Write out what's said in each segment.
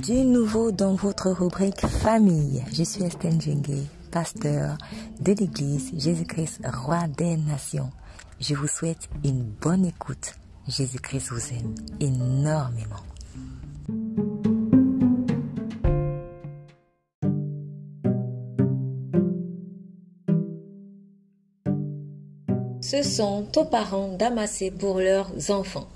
Du nouveau dans votre rubrique famille. Je suis Estelle Djengue, pasteur de l'église Jésus-Christ, roi des nations. Je vous souhaite une bonne écoute. Jésus-Christ vous aime énormément. Ce sont aux parents d'amasser pour leurs enfants.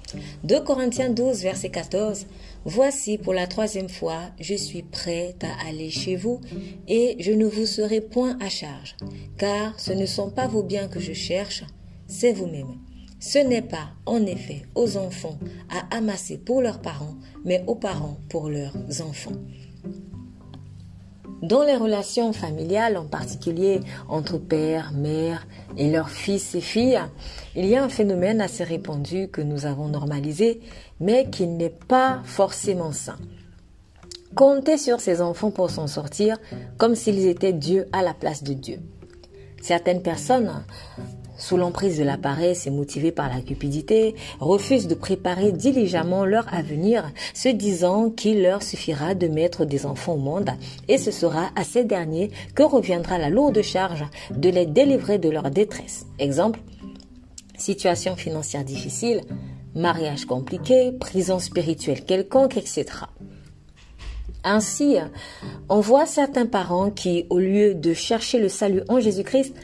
2 Corinthiens 12, verset 14. Voici pour la 3e fois, je suis prête à aller chez vous et je ne vous serai point à charge, car ce ne sont pas vos biens que je cherche, c'est vous-même. Ce n'est pas, en effet, aux enfants à amasser pour leurs parents, mais aux parents pour leurs enfants. Dans les relations familiales, en particulier entre père, mère et leurs fils et filles, il y a un phénomène assez répandu que nous avons normalisé, mais qui n'est pas forcément sain. Compter sur ses enfants pour s'en sortir comme s'ils étaient Dieu à la place de Dieu. Certaines personnes, sous l'emprise de la paresse et motivées par la cupidité, refusent de préparer diligemment leur avenir, se disant qu'il leur suffira de mettre des enfants au monde et ce sera à ces derniers que reviendra la lourde charge de les délivrer de leur détresse. Exemple, situation financière difficile, mariage compliqué, prison spirituelle quelconque, etc. Ainsi, on voit certains parents qui, au lieu de chercher le salut en Jésus-Christ,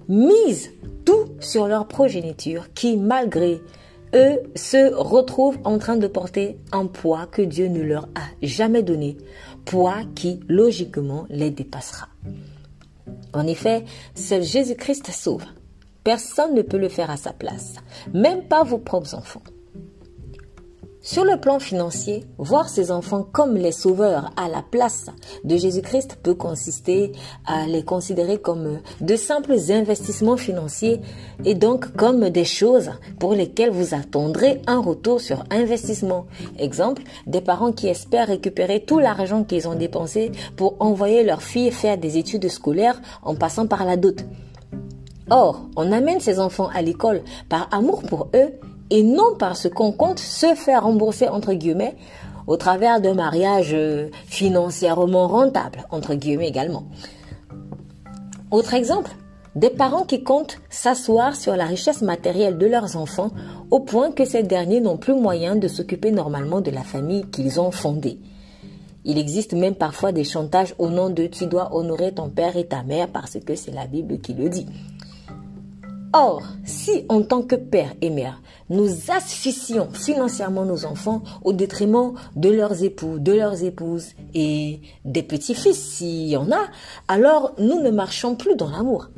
misent tout sur leur progéniture qui, malgré eux, se retrouvent en train de porter un poids que Dieu ne leur a jamais donné, poids qui, logiquement, les dépassera. En effet, seul Jésus-Christ sauve. Personne ne peut le faire à sa place, même pas vos propres enfants. Sur le plan financier, voir ses enfants comme les sauveurs à la place de Jésus-Christ peut consister à les considérer comme de simples investissements financiers et donc comme des choses pour lesquelles vous attendrez un retour sur investissement. Exemple, des parents qui espèrent récupérer tout l'argent qu'ils ont dépensé pour envoyer leurs filles faire des études scolaires en passant par la dot. Or, on amène ses enfants à l'école par amour pour eux et non parce qu'on compte se faire rembourser, entre guillemets, au travers d'un mariage financièrement rentable, entre guillemets également. Autre exemple, des parents qui comptent s'asseoir sur la richesse matérielle de leurs enfants au point que ces derniers n'ont plus moyen de s'occuper normalement de la famille qu'ils ont fondée. Il existe même parfois des chantages au nom de « tu dois honorer ton père et ta mère parce que c'est la Bible qui le dit ». Or, si en tant que père et mère, nous asphyxions financièrement nos enfants au détriment de leurs époux, de leurs épouses et des petits-fils s'il y en a, alors nous ne marchons plus dans l'amour.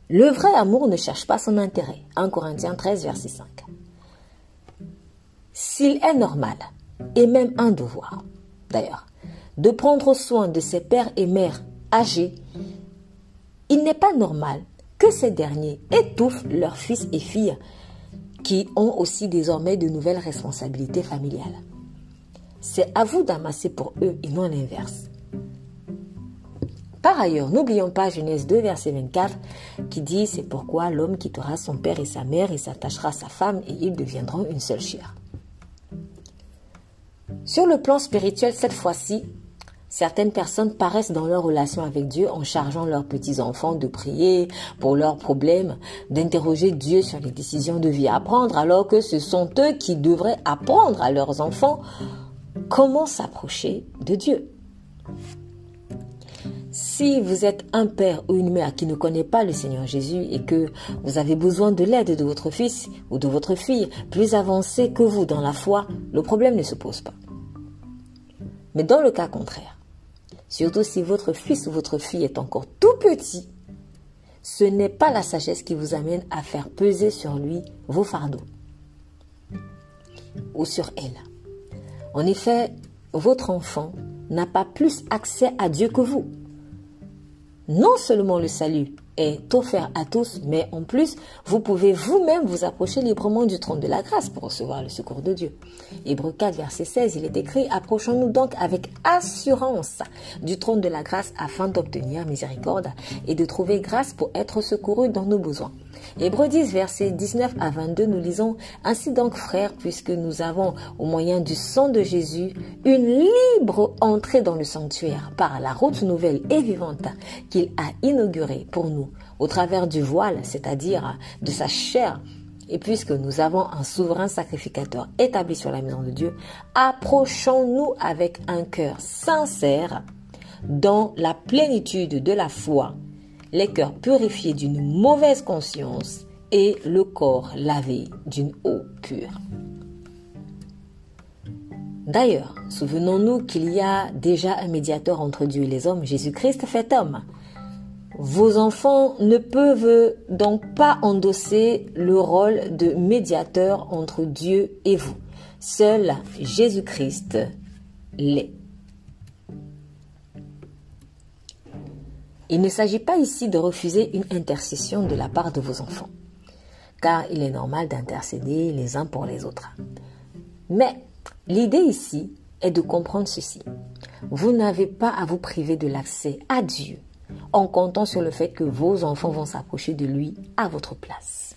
Le vrai amour ne cherche pas son intérêt. 1 Corinthiens 13, verset 5. S'il est normal, et même un devoir, d'ailleurs, de prendre soin de ses pères et mères âgés, il n'est pas normal que ces derniers étouffent leurs fils et filles qui ont aussi désormais de nouvelles responsabilités familiales. C'est à vous d'amasser pour eux et non l'inverse. Par ailleurs, n'oublions pas Genèse 2, verset 24, qui dit « C'est pourquoi l'homme quittera son père et sa mère et s'attachera à sa femme et ils deviendront une seule chair. » Sur le plan spirituel, cette fois-ci, certaines personnes paraissent dans leur relation avec Dieu en chargeant leurs petits-enfants de prier pour leurs problèmes, d'interroger Dieu sur les décisions de vie à prendre, alors que ce sont eux qui devraient apprendre à leurs enfants comment s'approcher de Dieu. Si vous êtes un père ou une mère qui ne connaît pas le Seigneur Jésus et que vous avez besoin de l'aide de votre fils ou de votre fille plus avancé que vous dans la foi, le problème ne se pose pas. Mais dans le cas contraire, surtout si votre fils ou votre fille est encore tout petit, ce n'est pas la sagesse qui vous amène à faire peser sur lui vos fardeaux ou sur elle. En effet, votre enfant n'a pas plus accès à Dieu que vous. Non seulement le salut est offert à tous, mais en plus, vous pouvez vous-même vous approcher librement du trône de la grâce pour recevoir le secours de Dieu. Hébreux 4, verset 16, il est écrit « Approchons-nous donc avec assurance du trône de la grâce afin d'obtenir miséricorde et de trouver grâce pour être secourus dans nos besoins. » Hébreux 10, versets 19 à 22, nous lisons: « Ainsi donc, frères, puisque nous avons, au moyen du sang de Jésus, une libre entrée dans le sanctuaire par la route nouvelle et vivante qu'il a inaugurée pour nous, au travers du voile, c'est-à-dire de sa chair, et puisque nous avons un souverain sacrificateur établi sur la maison de Dieu, approchons-nous avec un cœur sincère dans la plénitude de la foi, les cœurs purifiés d'une mauvaise conscience et le corps lavé d'une eau pure. » D'ailleurs, souvenons-nous qu'il y a déjà un médiateur entre Dieu et les hommes, Jésus-Christ fait homme. Vos enfants ne peuvent donc pas endosser le rôle de médiateur entre Dieu et vous. Seul Jésus-Christ l'est. Il ne s'agit pas ici de refuser une intercession de la part de vos enfants, car il est normal d'intercéder les uns pour les autres. Mais l'idée ici est de comprendre ceci. Vous n'avez pas à vous priver de l'accès à Dieu en comptant sur le fait que vos enfants vont s'approcher de lui à votre place.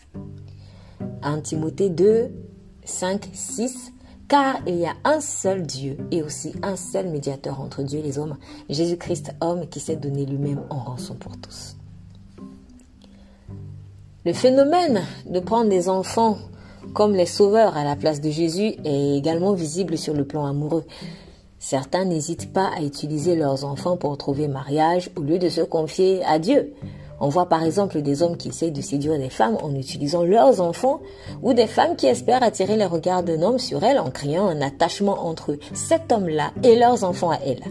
1 Timothée 2, 5, 6. Car il y a un seul Dieu et aussi un seul médiateur entre Dieu et les hommes, Jésus-Christ homme qui s'est donné lui-même en rançon pour tous. Le phénomène de prendre des enfants comme les sauveurs à la place de Jésus est également visible sur le plan amoureux. Certains n'hésitent pas à utiliser leurs enfants pour trouver mariage au lieu de se confier à Dieu. On voit par exemple des hommes qui essayent de séduire des femmes en utilisant leurs enfants ou des femmes qui espèrent attirer les regards d'un homme sur elles en créant un attachement entre cet homme-là et leurs enfants à elles.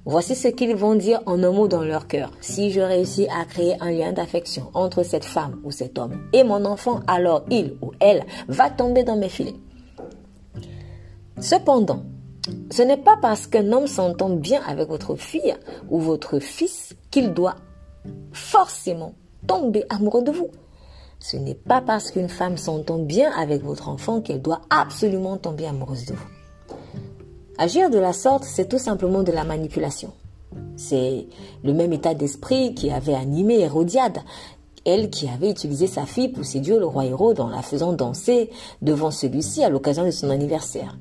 Voici ce qu'ils vont dire en un mot dans leur cœur. Si je réussis à créer un lien d'affection entre cette femme ou cet homme et mon enfant, alors il ou elle va tomber dans mes filets. Cependant, ce n'est pas parce qu'un homme s'entend bien avec votre fille ou votre fils qu'il doit forcément tomber amoureux de vous. Ce n'est pas parce qu'une femme s'entend bien avec votre enfant qu'elle doit absolument tomber amoureuse de vous. Agir de la sorte, c'est tout simplement de la manipulation. C'est le même état d'esprit qui avait animé Hérodiade, elle qui avait utilisé sa fille pour séduire le roi Hérode en la faisant danser devant celui-ci à l'occasion de son anniversaire.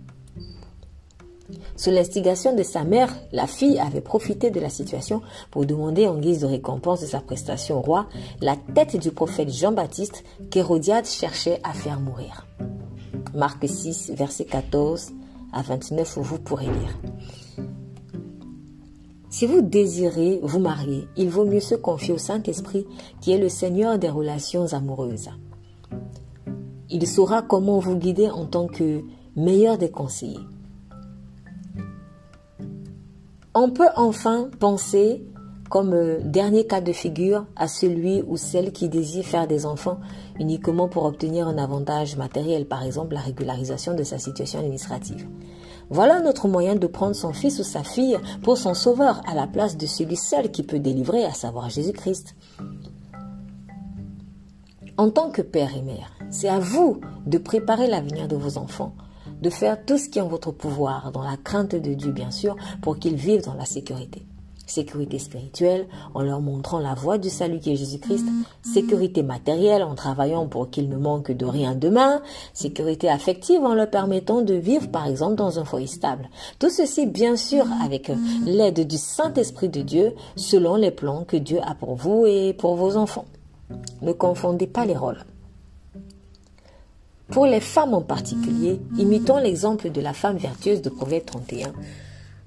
Sous l'instigation de sa mère, la fille avait profité de la situation pour demander en guise de récompense de sa prestation au roi la tête du prophète Jean-Baptiste qu'Hérodiade cherchait à faire mourir. Marc 6, verset 14 à 29, où vous pourrez lire. Si vous désirez vous marier, il vaut mieux se confier au Saint-Esprit qui est le Seigneur des relations amoureuses. Il saura comment vous guider en tant que meilleur des conseillers. On peut enfin penser, comme dernier cas de figure, à celui ou celle qui désire faire des enfants uniquement pour obtenir un avantage matériel, par exemple la régularisation de sa situation administrative. Voilà notre moyen de prendre son fils ou sa fille pour son sauveur à la place de celui seul qui peut délivrer, à savoir Jésus-Christ. En tant que père et mère, c'est à vous de préparer l'avenir de vos enfants, de faire tout ce qui est en votre pouvoir, dans la crainte de Dieu bien sûr, pour qu'ils vivent dans la sécurité. Sécurité spirituelle en leur montrant la voie du salut qui est Jésus-Christ, sécurité matérielle en travaillant pour qu'ils ne manquent de rien demain, sécurité affective en leur permettant de vivre par exemple dans un foyer stable. Tout ceci bien sûr avec l'aide du Saint-Esprit de Dieu selon les plans que Dieu a pour vous et pour vos enfants. Ne confondez pas les rôles. Pour les femmes en particulier, imitons l'exemple de la femme vertueuse de Proverbe 31.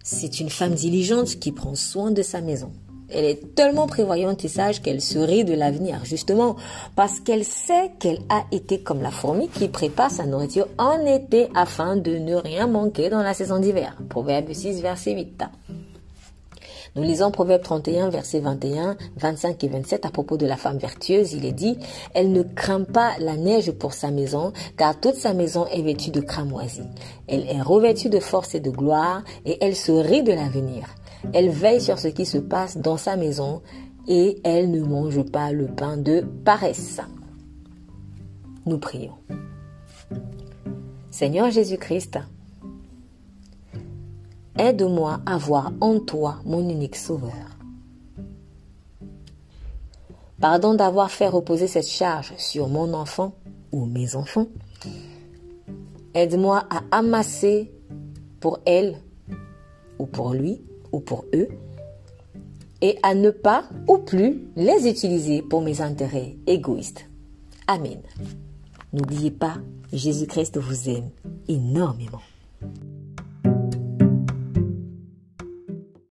C'est une femme diligente qui prend soin de sa maison. Elle est tellement prévoyante et sage qu'elle se rit de l'avenir, justement parce qu'elle sait qu'elle a été comme la fourmi qui prépare sa nourriture en été afin de ne rien manquer dans la saison d'hiver. Proverbe 6, verset 8. Nous lisons Proverbe 31, versets 21, 25 et 27 à propos de la femme vertueuse. Il est dit « Elle ne craint pas la neige pour sa maison, car toute sa maison est vêtue de cramoisie. Elle est revêtue de force et de gloire, et elle se rit de l'avenir. Elle veille sur ce qui se passe dans sa maison, et elle ne mange pas le pain de paresse. » Nous prions. Seigneur Jésus-Christ, aide-moi à voir en toi mon unique sauveur. Pardon d'avoir fait reposer cette charge sur mon enfant ou mes enfants. Aide-moi à amasser pour elle ou pour lui ou pour eux et à ne pas ou plus les utiliser pour mes intérêts égoïstes. Amen. N'oubliez pas, Jésus-Christ vous aime énormément.